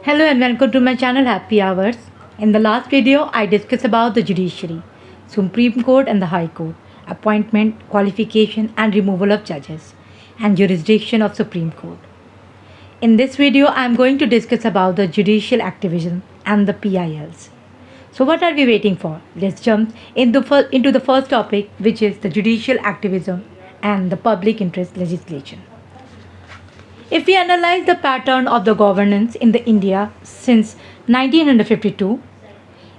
Hello and welcome to my channel Happy Hours. In the last video, I discussed about the judiciary, Supreme Court and the High Court, appointment, qualification and removal of judges, and jurisdiction of Supreme Court. In this video, I am going to discuss about the judicial activism and the PILs. So what are we waiting for? Let's jump into the first topic, which is the judicial activism and the public interest legislation. If we analyze the pattern of the governance in the India since 1952,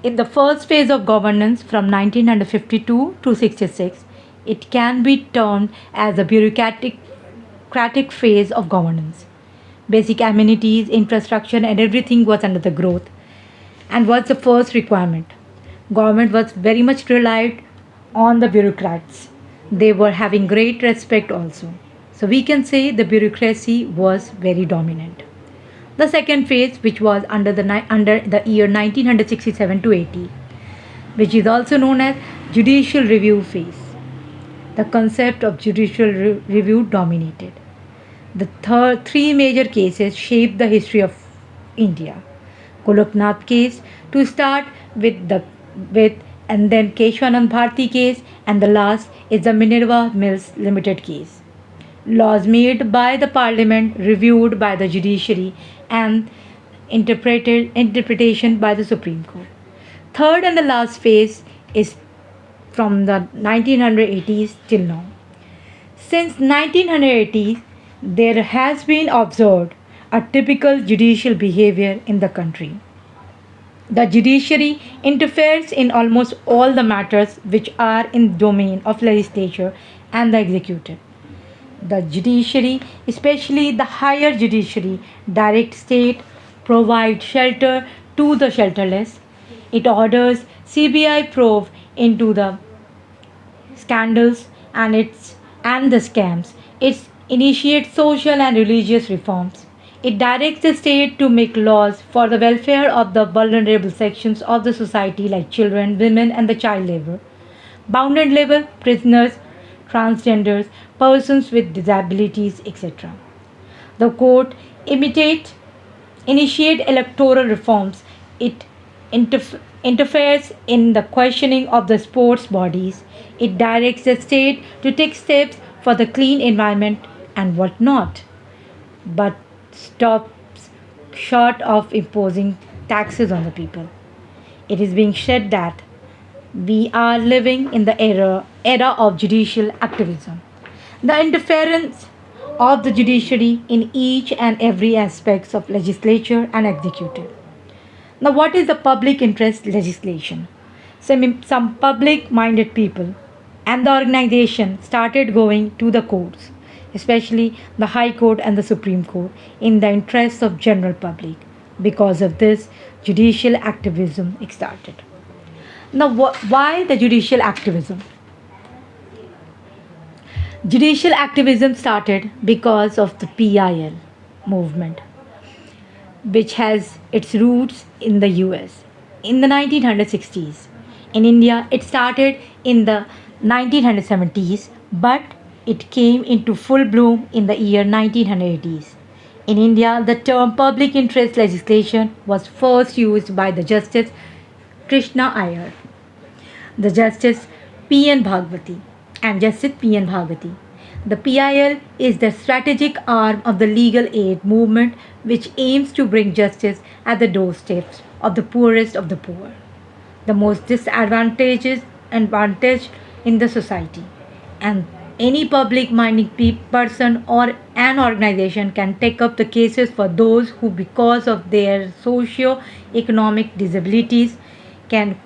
in the first phase of governance from 1952 to 66, it can be termed as a bureaucratic phase of governance. Basic amenities, infrastructure, and everything was under the growth. And what's the first requirement? Government was very much relied on the bureaucrats. They were having great respect also. So we can say the bureaucracy was very dominant. The second phase, which was under the year 1967 to 80, which is also known as judicial review phase. The concept of judicial review dominated. The three major cases shaped the history of India. Goloknath case to start with and then Keshwanand Bharti case, and the last is the Minerva Mills Limited case. Laws made by the parliament, reviewed by the judiciary, and interpretation by the Supreme Court. Third and the last phase is from the 1980s till now. Since 1980s, there has been observed a typical judicial behavior in the country. The judiciary interferes in almost all the matters which are in domain of legislature and the executive. The judiciary, especially the higher judiciary, direct state, provide shelter to the shelterless. It orders CBI probe into the scandals and the scams. It initiates social and religious reforms. It directs the state to make laws for the welfare of the vulnerable sections of the society like children, women and the child labor, bounded labor, prisoners, transgenders, persons with disabilities, etc. The court initiate electoral reforms. It interferes in the questioning of the sports bodies. It directs the state to take steps for the clean environment and what not, but stops short of imposing taxes on the people. It is being said that we are living in the era of judicial activism. The interference of the judiciary in each and every aspects of legislature and executive. Now, what is the public interest legislation? Some public-minded people and the organization started going to the courts, especially the High Court and the Supreme Court, in the interests of general public. Because of this, judicial activism started. Now, why the judicial activism? Judicial activism started because of the PIL movement, which has its roots in the US in the 1960s. In India, it started in the 1970s, but it came into full bloom in the year 1980s. In India, the term public interest legislation was first used by the Justice Krishna Iyer, the Justice P.N. Bhagwati, and Justice P.N. Bhagwati. The PIL is the strategic arm of the legal aid movement which aims to bring justice at the doorsteps of the poorest of the poor, the most disadvantaged in the society. And any public-minded person or an organization can take up the cases for those who, because of their socio-economic disabilities, cannot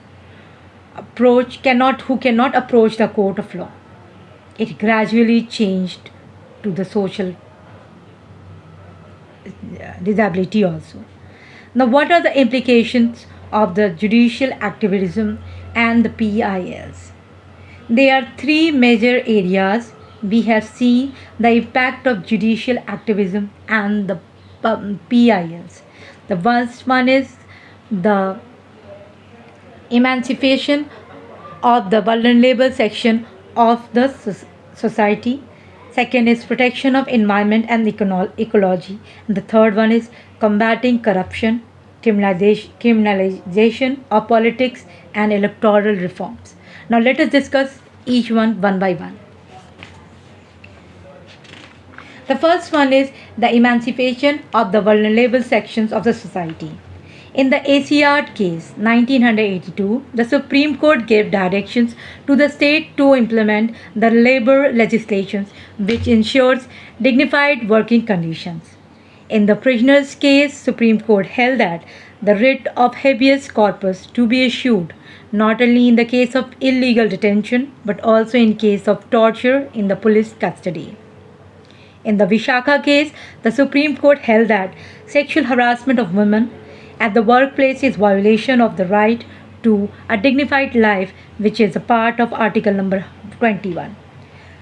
approach the court of law. It gradually changed to the social disability also. Now, what are the implications of the judicial activism and the PILs? There are three major areas we have seen the impact of judicial activism and the PILs. The first one is the emancipation of the vulnerable section of the society. Second is protection of environment and ecology. And the third one is combating corruption criminalization of politics, and electoral reforms. Now, let us discuss each one by one. The first one is the emancipation of the vulnerable sections of the society. In the ACR case 1982, the Supreme Court gave directions to the state to implement the labor legislation which ensures dignified working conditions. In the prisoners case, Supreme Court held that the writ of habeas corpus to be issued not only in the case of illegal detention but also in case of torture in the police custody. In the Vishakha case, the Supreme Court held that sexual harassment of women at the workplace is violation of the right to a dignified life, which is a part of Article number 21.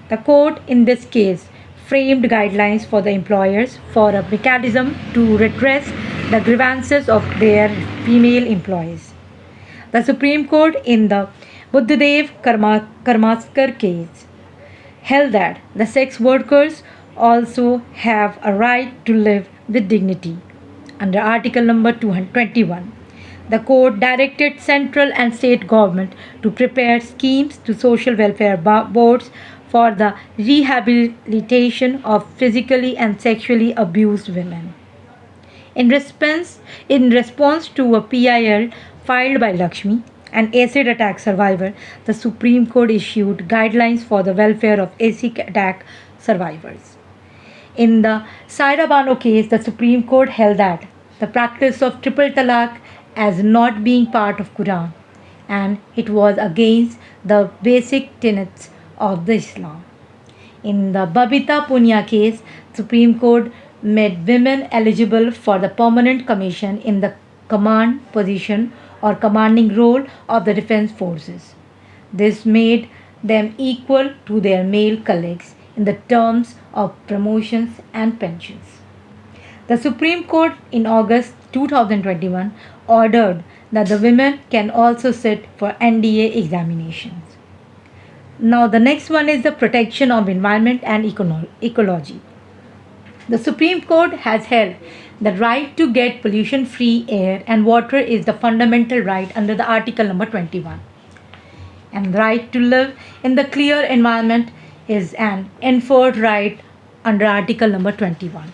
The court in this case framed guidelines for the employers for a mechanism to redress the grievances of their female employees. The Supreme Court in the Buddhadev Karmaskar case held that the sex workers also have a right to live with dignity. Under Article number 221, the court directed central and state government to prepare schemes to social welfare boards for the rehabilitation of physically and sexually abused women. In response to a PIL filed by Lakshmi, an acid attack survivor, the Supreme Court issued guidelines for the welfare of acid attack survivors. In the Saira Bano case, the Supreme Court held that the practice of triple talaq as not being part of Quran and it was against the basic tenets of the Islam. In the Babita Punya case, Supreme Court made women eligible for the permanent commission in the command position or commanding role of the defense forces. This made them equal to their male colleagues in the terms of promotions and pensions. The Supreme Court in August 2021 ordered that the women can also sit for NDA examinations. Now, the next one is the protection of environment and ecology. The Supreme Court has held the right to get pollution free air and water is the fundamental right under the Article number 21. And the right to live in the clear environment is an enforced right under Article number 21.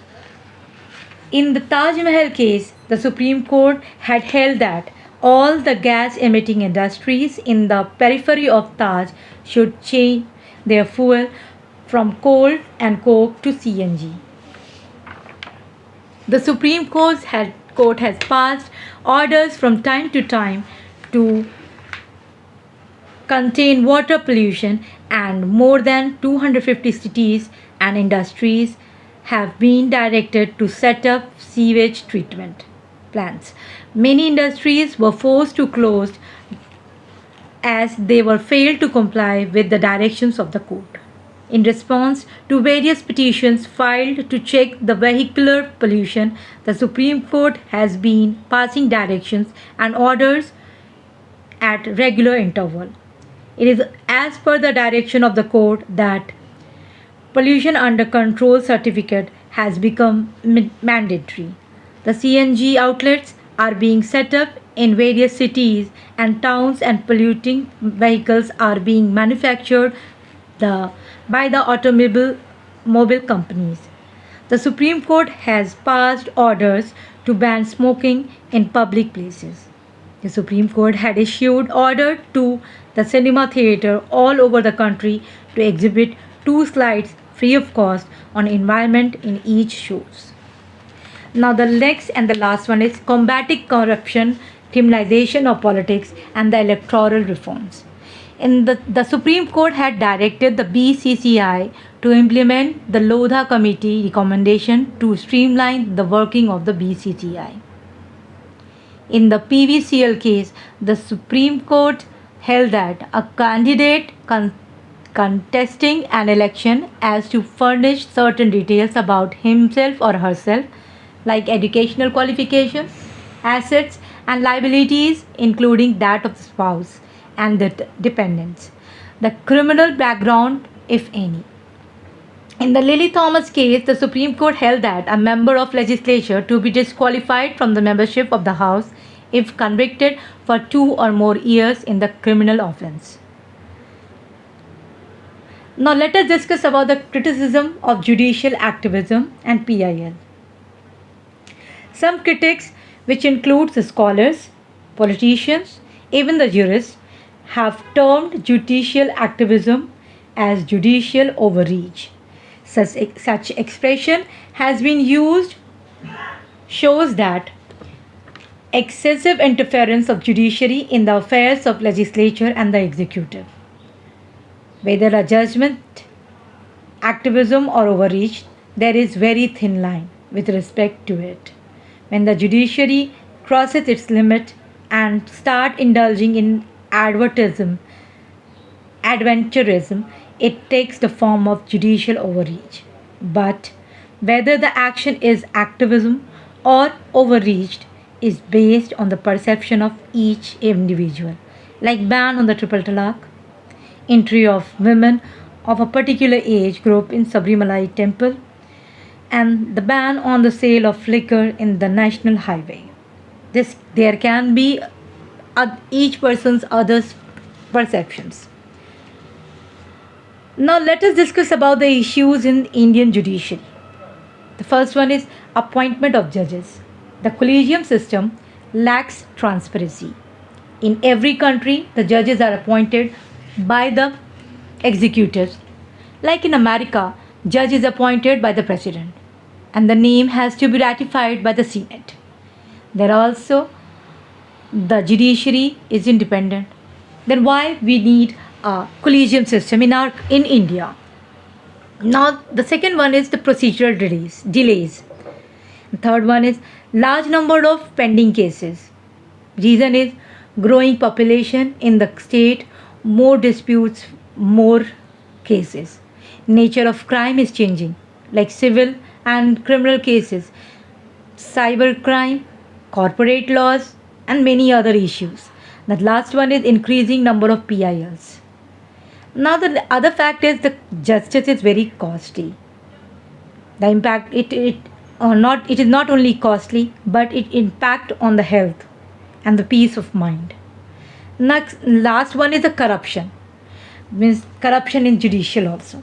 In the Taj Mahal case, the Supreme Court had held that all the gas emitting industries in the periphery of Taj should change their fuel from coal and coke to CNG. The Supreme Court has passed orders from time to time to contain water pollution, and more than 250 cities and industries have been directed to set up sewage treatment plants. Many industries were forced to close as they were failed to comply with the directions of the court. In response to various petitions filed to check the vehicular pollution, the Supreme Court has been passing directions and orders at regular interval. It is as per the direction of the court that pollution under control certificate has become mandatory. The CNG outlets are being set up in various cities and towns and polluting vehicles are being manufactured by the automobile companies. The Supreme Court has passed orders to ban smoking in public places. The Supreme Court had issued order to the cinema theatre all over the country to exhibit 2 slides free of cost on environment in each shows. Now the next and the last one is combating corruption, criminalization of politics and the electoral reforms. The Supreme Court had directed the BCCI to implement the Lodha Committee recommendation to streamline the working of the BCCI. In the PVCL case, the Supreme Court held that a candidate contesting an election has to furnish certain details about himself or herself, like educational qualifications, assets, and liabilities, including that of the spouse and the dependents, the criminal background, if any. In the Lily Thomas case, the Supreme Court held that a member of legislature to be disqualified from the membership of the House if convicted for 2 or more years in the criminal offense. Now let us discuss about the criticism of judicial activism and PIL. Some critics, which includes the scholars, politicians, even the jurists, have termed judicial activism as judicial overreach. Such expression has been used shows that excessive interference of judiciary in the affairs of legislature and the executive. Whether a judgment, activism or overreach, there is very thin line with respect to it. When the judiciary crosses its limit and start indulging in adventurism, it takes the form of judicial overreach. But whether the action is activism or overreached is based on the perception of each individual, like ban on the triple talaq, entry of women of a particular age group in Sabarimala temple, and the ban on the sale of liquor in the national highway. This there can be each person's others perceptions. Now let us discuss about the issues in Indian judiciary. The first one is appointment of judges. The collegium system lacks transparency. In every country, the judges are appointed by the executives. Like in America, judge is appointed by the president and the name has to be ratified by the Senate. There also the judiciary is independent. Then why we need a collegium system in India? Now the second one is the procedural delays. The third one is large number of pending cases. Reason is growing population in the state, more disputes, more cases. Nature of crime is changing, like civil and criminal cases, cyber crime, corporate laws, and many other issues. The last one is increasing number of PILs. Now the other fact is the justice is very costly. The impact it is not only costly but it impact on the health and the peace of mind. Next, last one is the corruption, means corruption in judicial also.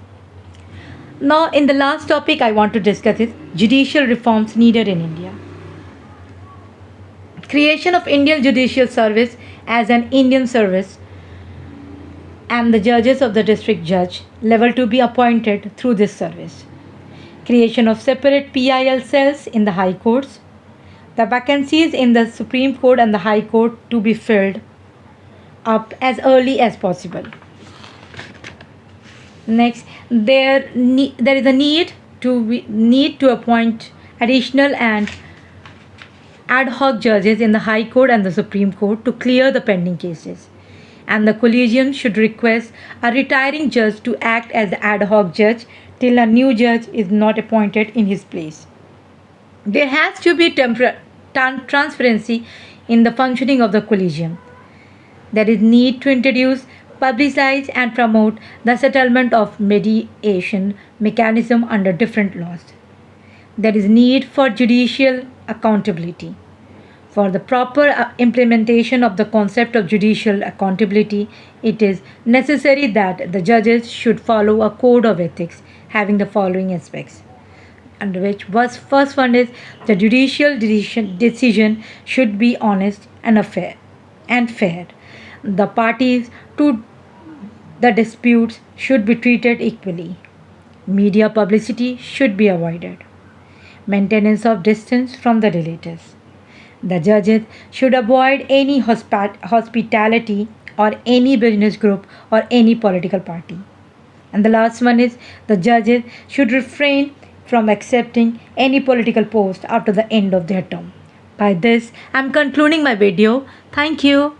Now in the last topic I want to discuss is judicial reforms needed in India. Creation of Indian Judicial Service as an Indian service and the judges of the district judge level to be appointed through this service. Creation of separate PIL cells in the high courts. The vacancies in the Supreme Court and the High Court to be filled up as early as possible. Next, there is a need to appoint additional and ad hoc judges in the High Court and the Supreme Court to clear the pending cases. And the collegium should request a retiring judge to act as the ad hoc judge till a new judge is not appointed in his place. There has to be transparency in the functioning of the collegium. There is need to introduce, publicize and promote the settlement of mediation mechanism under different laws. There is need for judicial accountability. For the proper implementation of the concept of judicial accountability, it is necessary that the judges should follow a code of ethics having the following aspects. Under which was first one is the judicial decision should be honest and fair. The parties to the disputes should be treated equally. Media publicity should be avoided. Maintenance of distance from the relatives. The judges should avoid any hospitality or any business group or any political party. And the last one is the judges should refrain from accepting any political post after the end of their term. By this, I am concluding my video. Thank you.